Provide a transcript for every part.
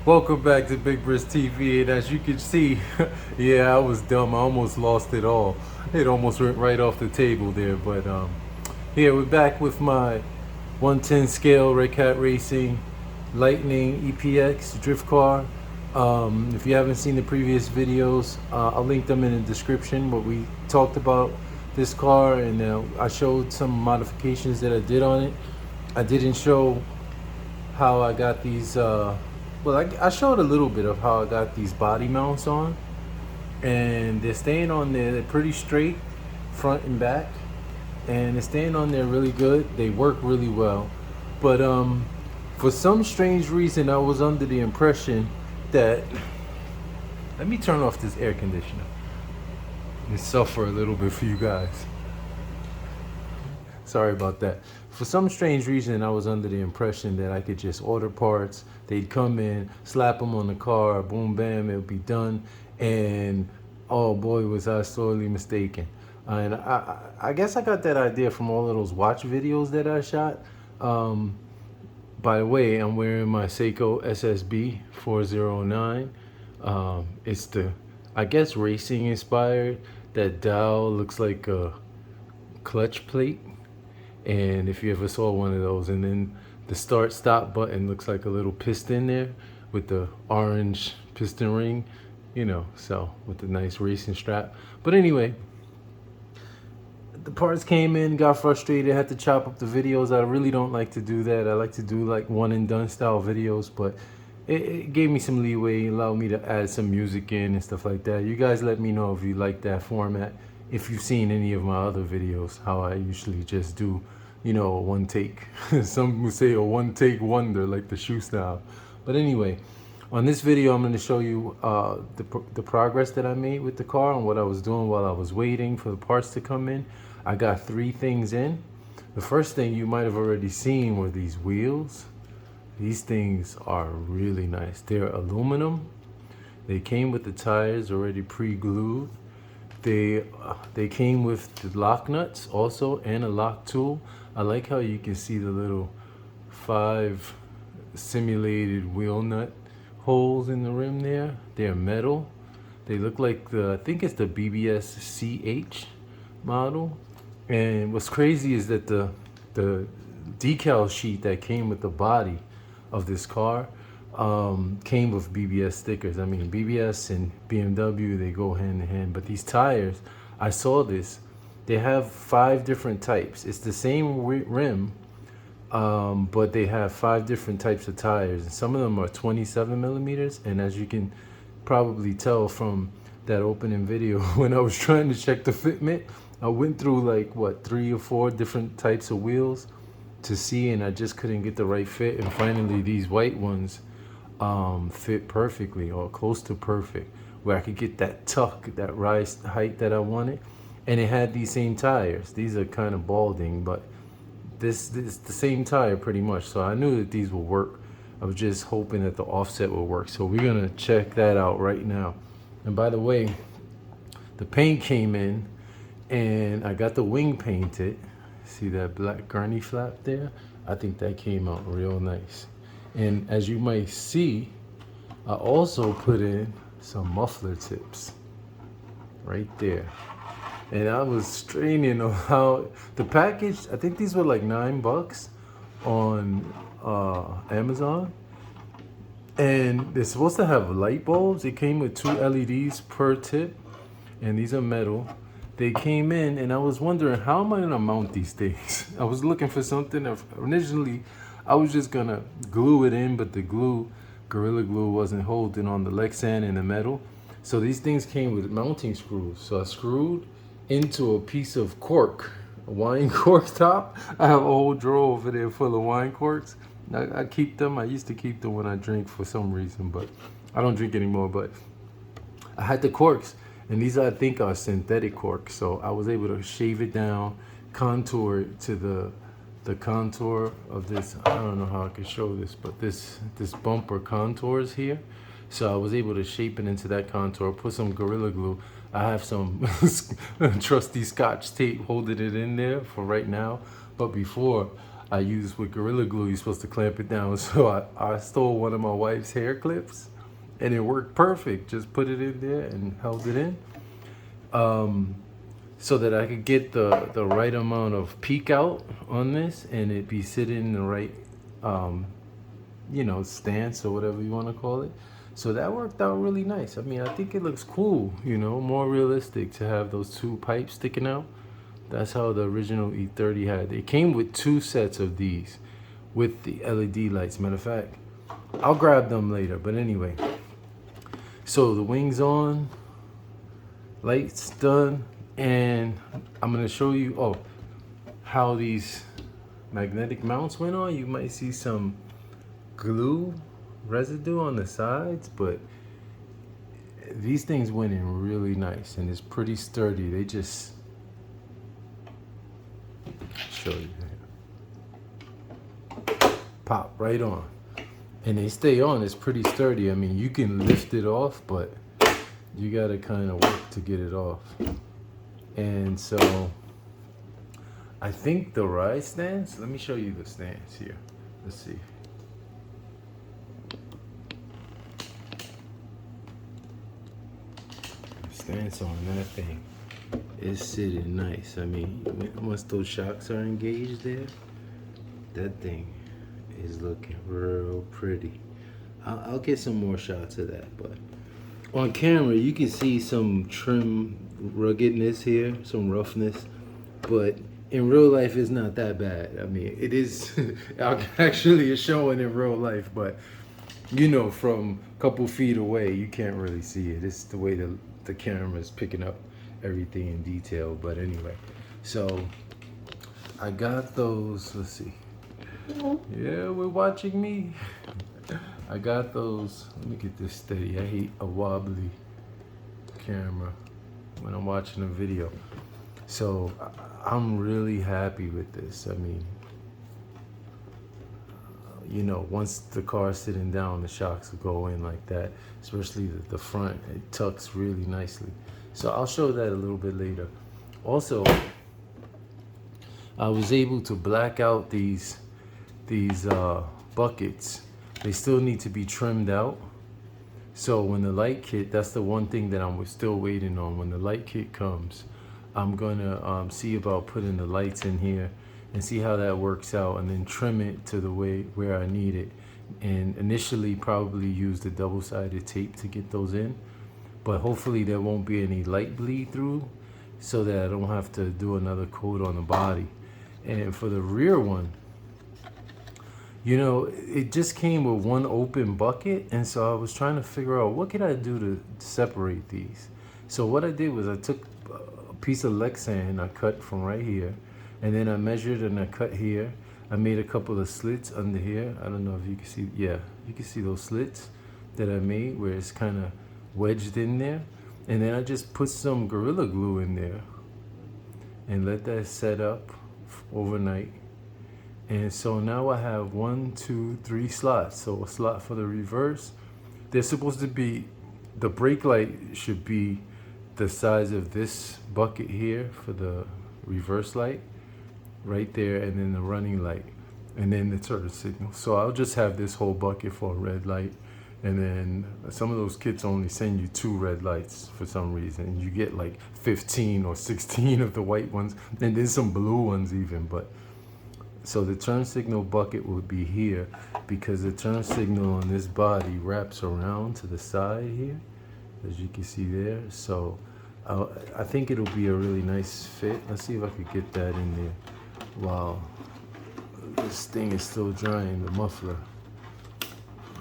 Welcome back to Big Brisk TV, and as you can see, yeah, I was dumb. I almost lost it all. It almost went right off the table there, but here we're back with my 110 scale Redcat Racing Lightning EPX drift car. If you haven't seen the previous videos, I'll link them in the description. But we talked about this car, and I showed some modifications that I did on it. I didn't show how I got these. I showed a little bit of how I got these body mounts on, and they're staying on there. They're pretty straight, front and back, and they're staying on there really good. They work really well, but for some strange reason, I was under the impression that. Let me turn off this air conditioner and suffer a little bit for you guys. Sorry about that. For some strange reason, I was under the impression that I could just order parts. They'd come in, slap them on the car, boom, bam, it would be done. And oh boy, was I sorely mistaken. And I guess I got that idea from all of those watch videos that I shot. By the way, I'm wearing my Seiko SSB 409. It's the, I guess, racing inspired. That dial looks like a clutch plate. And if you ever saw one of those, and then the start stop button looks like a little piston there with the orange piston ring, so with the nice racing strap. But anyway, the parts came in, got frustrated, had to chop up the videos. I really don't like to do that. I like to do like one and done style videos, but it gave me some leeway, allowed me to add some music in and stuff like that. You guys let me know if you like that format. If you've seen any of my other videos, how I usually just do, a one take. Some would say a one take wonder, like the shoe style. But anyway, on this video, I'm going to show you the progress that I made with the car and what I was doing while I was waiting for the parts to come in. I got 3 things in. The first thing you might have already seen were these wheels. These things are really nice. They're aluminum. They came with the tires already pre-glued. They came with the lock nuts also and a lock tool. I like how you can see the little 5 simulated wheel nut holes in the rim there. They're metal. They look like I think it's the BBS CH model. And what's crazy is that the decal sheet that came with the body of this car came with BBS stickers. I mean, BBS and BMW, they go hand in hand. But these tires, I saw this, they have 5 different types. It's the same rim, but they have 5 different types of tires. And some of them are 27 millimeters. And as you can probably tell from that opening video, when I was trying to check the fitment, I went through like, 3 or 4 different types of wheels to see, and I just couldn't get the right fit. And finally, these white ones fit perfectly, or close to perfect, where I could get that tuck, that rise height that I wanted. And it had these same tires. These are kind of balding, but this is the same tire pretty much. So I knew that these would work. I was just hoping that the offset would work. So we're gonna check that out right now. And by the way, the paint came in, and I got the wing painted. See that black gurney flap there? I think that came out real nice. And as you might see, I also put in some muffler tips right there. And I was straining on how the package, I think these were like $9 on Amazon. And they're supposed to have light bulbs. It came with 2 LEDs per tip, and these are metal. They came in, and I was wondering, how am I gonna mount these things? I was looking for something. Initially, I was just gonna glue it in, but the glue, Gorilla Glue, wasn't holding on the Lexan and the metal. So these things came with mounting screws. So I screwed into a piece of cork, a wine cork top. I have a whole drawer over there full of wine corks. I keep them. I used to keep them when I drink for some reason, but I don't drink anymore. But I had the corks. And these, I think, are synthetic corks. So I was able to shave it down, contour it to the contour of this. I don't know how I can show this, but this bumper contours here. So I was able to shape it into that contour, put some Gorilla Glue. I have some trusty Scotch tape holding it in there for right now. But before, I used with Gorilla Glue. You're supposed to clamp it down. So I stole one of my wife's hair clips, and it worked perfect. Just put it in there and held it in, so that I could get the right amount of peek out on this, and it be sitting in the right, stance or whatever you want to call it. So that worked out really nice. I mean, I think it looks cool, more realistic to have those two pipes sticking out. That's how the original E30 had. It came with 2 sets of these with the LED lights. Matter of fact, I'll grab them later. But anyway, so the wings on, lights done, and I'm gonna show you how these magnetic mounts went on. You might see some glue residue on the sides, but these things went in really nice, and it's pretty sturdy. They just show you pop right on, and they stay on. It's pretty sturdy. I mean, you can lift it off, but you gotta kind of work to get it off. And so I think the ride stance, let me show you the stance here. Let's see. The stance on that thing is sitting nice. I mean, once those shocks are engaged there, that thing is looking real pretty. I'll get some more shots of that, but on camera you can see some trim ruggedness here, some roughness, but in real life it's not that bad. I mean, it is actually is showing in real life, but from a couple feet away you can't really see it. It's the way the camera is picking up everything in detail. But anyway, so I got those. Let's see. Yeah, we're watching me. I got those. Let me get this steady. I hate a wobbly camera when I'm watching a video. So I'm really happy with this. I mean, once the car's sitting down, the shocks will go in like that, especially the front. It tucks really nicely. So I'll show that a little bit later. Also, I was able to black out these buckets. They still need to be trimmed out. So when the light kit, that's the one thing that I'm still waiting on. When the light kit comes, I'm gonna see about putting the lights in here and see how that works out, and then trim it to the way where I need it. And initially probably use the double-sided tape to get those in, but hopefully there won't be any light bleed through, so that I don't have to do another coat on the body. And for the rear one, it just came with one open bucket, and so I was trying to figure out what could I do to separate these. So what I did was I took a piece of Lexan I cut from right here, and then I measured and I cut here. I made a couple of slits under here. I don't know if you can see. Yeah, you can see those slits that I made where it's kind of wedged in there. And then I just put some Gorilla Glue in there and let that set up overnight. And so now I have 1, 2, 3 slots. So a slot for the reverse. They're supposed to be, the brake light should be the size of this bucket here for the reverse light, right there, and then the running light, and then the turn signal. So I'll just have this whole bucket for a red light, and then some of those kits only send you 2 red lights for some reason. You get like 15 or 16 of the white ones, and then some blue ones even. But so the turn signal bucket would be here, because the turn signal on this body wraps around to the side here, as you can see there. So I think it'll be a really nice fit. Let's see if I could get that in there while this thing is still drying, the muffler.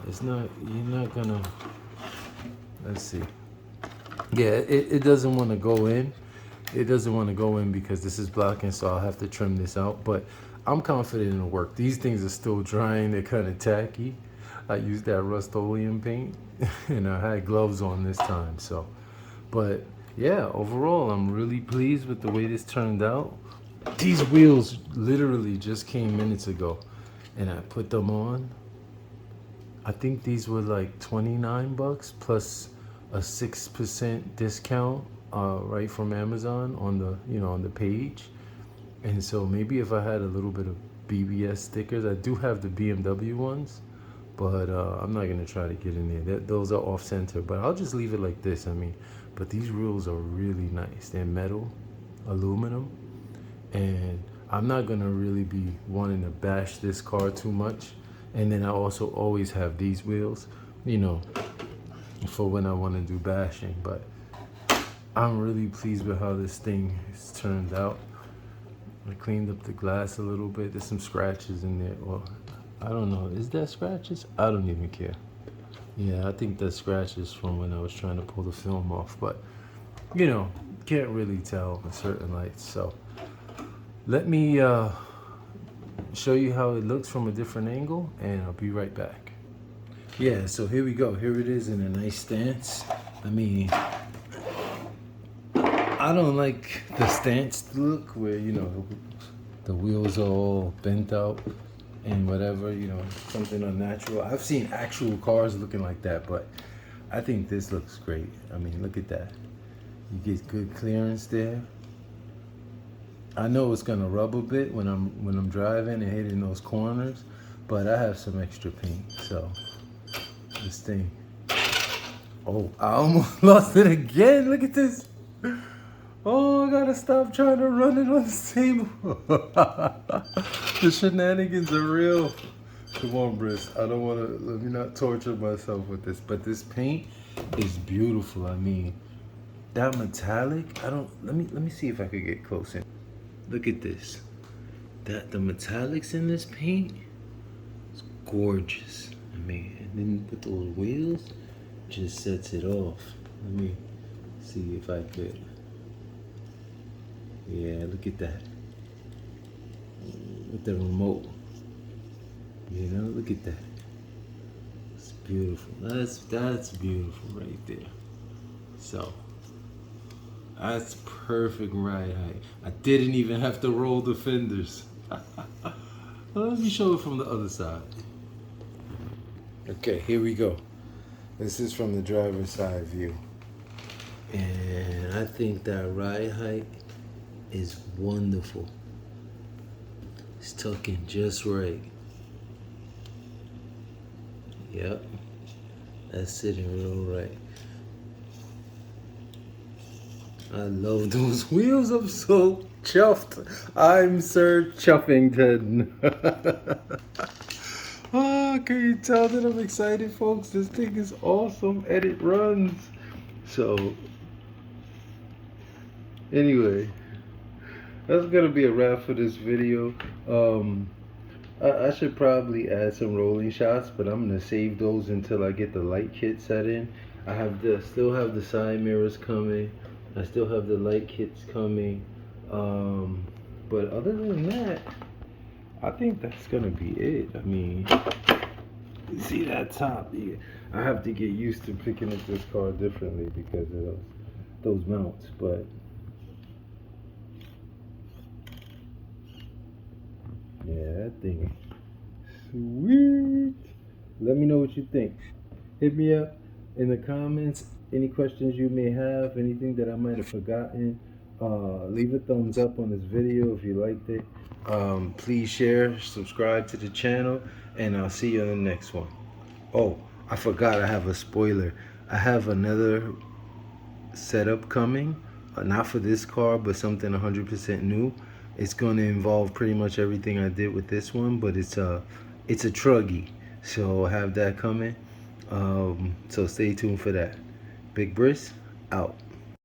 It's not, you're not gonna, let's see. Yeah, it doesn't want to go in. It doesn't want to go in because this is blocking, so I'll have to trim this out. But I'm confident it'll work. These things are still drying. They're kind of tacky. I used that Rust-Oleum paint and I had gloves on this time. So, but yeah, overall, I'm really pleased with the way this turned out. These wheels literally just came minutes ago, and I put them on. I think these were like 29 bucks plus a 6% discount right from Amazon on the on the page. And so maybe if I had a little bit of BBS stickers. I do have the BMW ones, but I'm not gonna try to get in there. Those are off center, but I'll just leave it like this. I mean, but these wheels are really nice. They're metal, aluminum, and I'm not gonna really be wanting to bash this car too much. And then I also always have these wheels, you know, for when I want to do bashing. But I'm really pleased with how this thing has turned out. I cleaned up the glass a little bit. There's some scratches in there. Well, I don't know. Is that scratches? I don't even care. Yeah, I think that's scratches from when I was trying to pull the film off. But, you know, can't really tell in certain lights. So let me show you how it looks from a different angle, and I'll be right back. Yeah, so here we go. Here it is in a nice stance. I mean, I don't like the stance look where, you know, the wheels are all bent out and whatever, you know, something unnatural. I've seen actual cars looking like that, but I think this looks great. I mean, look at that. You get good clearance there. I know it's gonna rub a bit when I'm driving and hitting those corners, but I have some extra paint, so this thing. Oh, I almost lost it again. Look at this. Oh, I gotta stop trying to run it on the table. The shenanigans are real. Come on, Briss. I don't wanna, let me not torture myself with this, but this paint is beautiful. I mean, that metallic, let me see if I could get close in. Look at this. The metallics in this paint is gorgeous. I mean, and then with those wheels, just sets it off. Let me see if I could. Yeah, look at that. With the remote. You know, look at that. It's beautiful. That's beautiful right there. So that's perfect ride height. I didn't even have to roll the fenders. Well, let me show it from the other side. Okay, here we go. This is from the driver's side view. And I think that ride height is wonderful. It's tucking just right. Yep. That's sitting real right. I love those wheels. I'm so chuffed. I'm Sir Chuffington. Oh, can you tell that I'm excited, folks? This thing is awesome and it runs. So, anyway, that's gonna be a wrap for this video. I should probably add some rolling shots, but I'm gonna save those until I get the light kit set in. Still have the side mirrors coming. I still have the light kits coming. But other than that, I think that's gonna be it. I mean, you see that top? Yeah. I have to get used to picking up this car differently because of those mounts, but yeah, that thing sweet. Let me know what you think. Hit me up in the comments. Any questions you may have, anything that I might have forgotten. Leave a thumbs up on this video if you liked it. Please share, subscribe to the channel, and I'll see you on the next one. Oh, I forgot, I have a spoiler. I have another setup coming, not for this car, but something 100% new. It's going to involve pretty much everything I did with this one, but it's a truggy, so I have that coming. So stay tuned for that. Big Briss out.